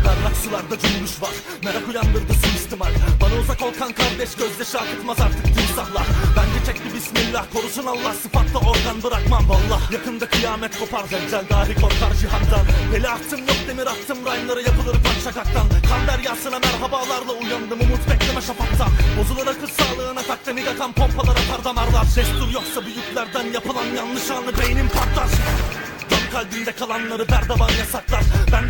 Berrak sularda cümbüş var, merak uyandırdı suistimal. Bana uzak ol kan kardeş, gözyaşı akıtmaz artık timsahlar. Bence çek bir bismillah, korusun Allah, sıfatta organ bırakmam vallah. Yakında kıyamet kopar, zencel dahi korkar cihandan. Beli attım yok demir attım, rhyme'ları yapılır şakaktan. Kan deryasına merhabalarla uyandım, umut bekleme şafaktan. Bozulur akıl sağlığına takdemi akan pompalar atar damarlar. Destur yoksa büyüklerden yapılan yanlış anlı beynim patlar. Can kalbimde kalanları berdavan yasaklar. Ben de